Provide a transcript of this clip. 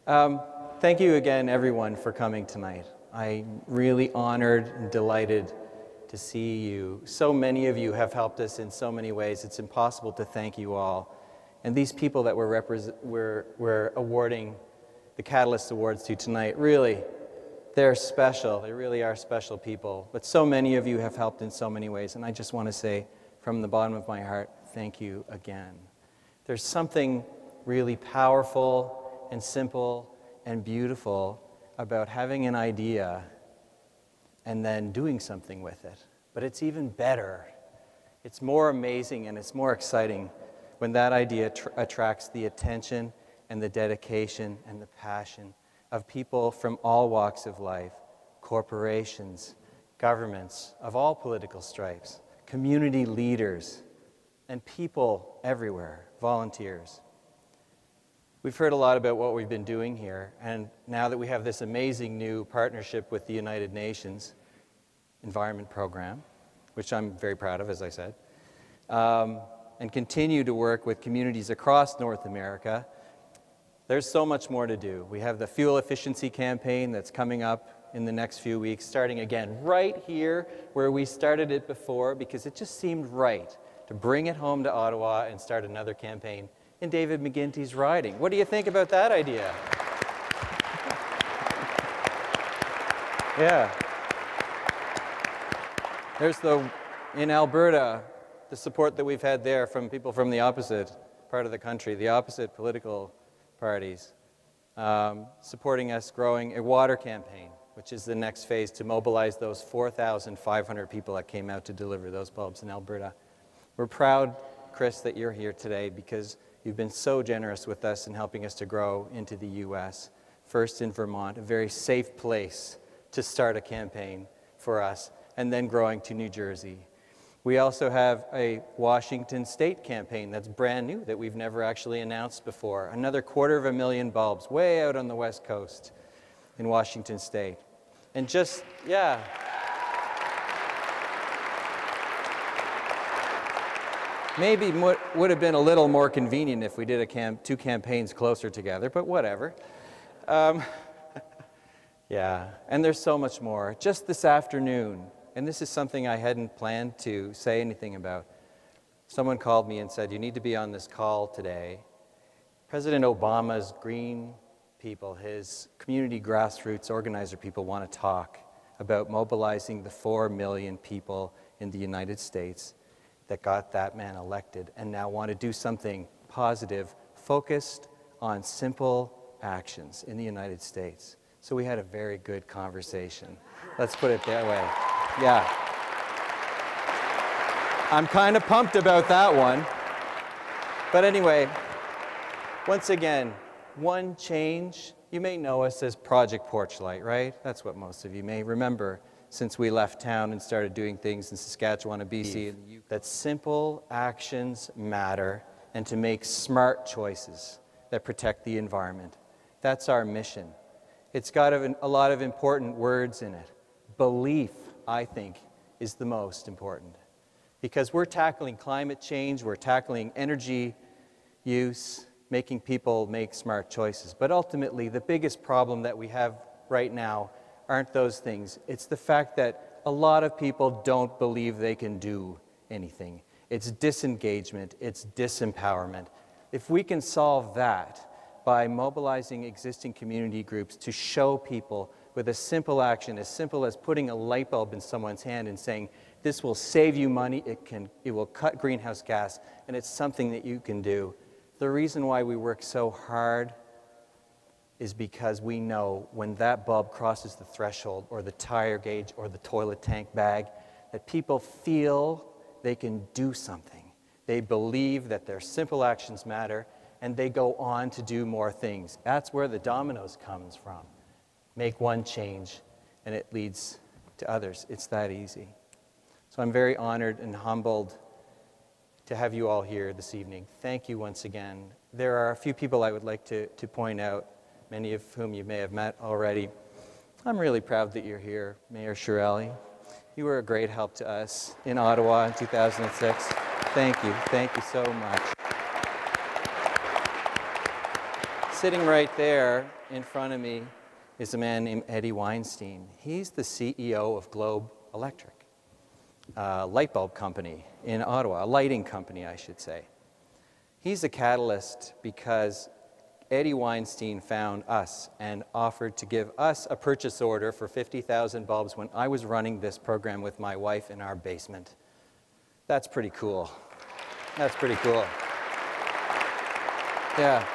Thank you again, everyone, for coming tonight. I'm really honored and delighted to see you. So many of you have helped us in so many ways. It's impossible to thank you all. And these people that we're awarding the Catalyst Awards to tonight, really, they're special. They really are special people. But so many of you have helped in so many ways. And I just want to say, from the bottom of my heart, thank you again. There's something really powerful and simple and beautiful about having an idea and then doing something with it. But it's even better. It's more amazing and it's more exciting when that idea attracts the attention and the dedication and the passion of people from all walks of life, corporations, governments of all political stripes, community leaders, and people everywhere, volunteers. We've heard a lot about what we've been doing here, and now that we have this amazing new partnership with the United Nations Environment Program, which I'm very proud of, as I said, and continue to work with communities across North America, there's so much more to do. We have the fuel efficiency campaign that's coming up in the next few weeks, starting again right here where we started it before, because it just seemed right to bring it home to Ottawa and start another campaign in David McGuinty's riding. What do you think about that idea? Yeah. There's in Alberta, the support that we've had there from people from the opposite part of the country, the opposite political parties, supporting us growing a water campaign, which is the next phase to mobilize those 4,500 people that came out to deliver those bulbs in Alberta. We're proud, Chris, that you're here today because you've been so generous with us in helping us to grow into the U.S. First in Vermont, a very safe place to start a campaign for us, and then growing to New Jersey. We also have a Washington State campaign that's brand new that we've never actually announced before. Another 250,000 bulbs way out on the West Coast in Washington State. And just, yeah. Maybe would have been a little more convenient if we did two campaigns closer together, but whatever. Yeah, and there's so much more. Just this afternoon, and this is something I hadn't planned to say anything about, someone called me and said, you need to be on this call today. President Obama's Green people, his community grassroots organizer people want to talk about mobilizing the 4 million people in the United States that got that man elected and now want to do something positive, focused on simple actions in the United States. So we had a very good conversation. Let's put it that way. Yeah. I'm kind of pumped about that one. But anyway, once again, OneChange, you may know us as Project Porchlight, right? That's what most of you may remember since we left town and started doing things in Saskatchewan and BC. That simple actions matter and to make smart choices that protect the environment. That's our mission. It's got a lot of important words in it. Belief, I think, is the most important. Because we're tackling climate change, we're tackling energy use, making people make smart choices. But ultimately, the biggest problem that we have right now aren't those things. It's the fact that a lot of people don't believe they can do anything. It's disengagement, it's disempowerment. If we can solve that by mobilizing existing community groups to show people with a simple action, as simple as putting a light bulb in someone's hand and saying, this will save you money, it will cut greenhouse gas, and it's something that you can do. The reason why we work so hard is because we know when that bulb crosses the threshold or the tire gauge or the toilet tank bag, that people feel they can do something. They believe that their simple actions matter, and they go on to do more things. That's where the dominoes comes from. Make one change, and it leads to others. It's that easy. So I'm very honored and humbled to have you all here this evening. Thank you once again. There are a few people I would like to point out, many of whom you may have met already. I'm really proud that you're here, Mayor Shirelli. You were a great help to us in Ottawa in 2006. Thank you so much. sitting right there in front of me is a man named Eddie Weinstein. He's the CEO of Globe Electric, a light bulb company in Ottawa, a lighting company, I should say. He's a catalyst because Eddie Weinstein found us and offered to give us a purchase order for 50,000 bulbs when I was running this program with my wife in our basement. That's pretty cool. That's pretty cool. Yeah.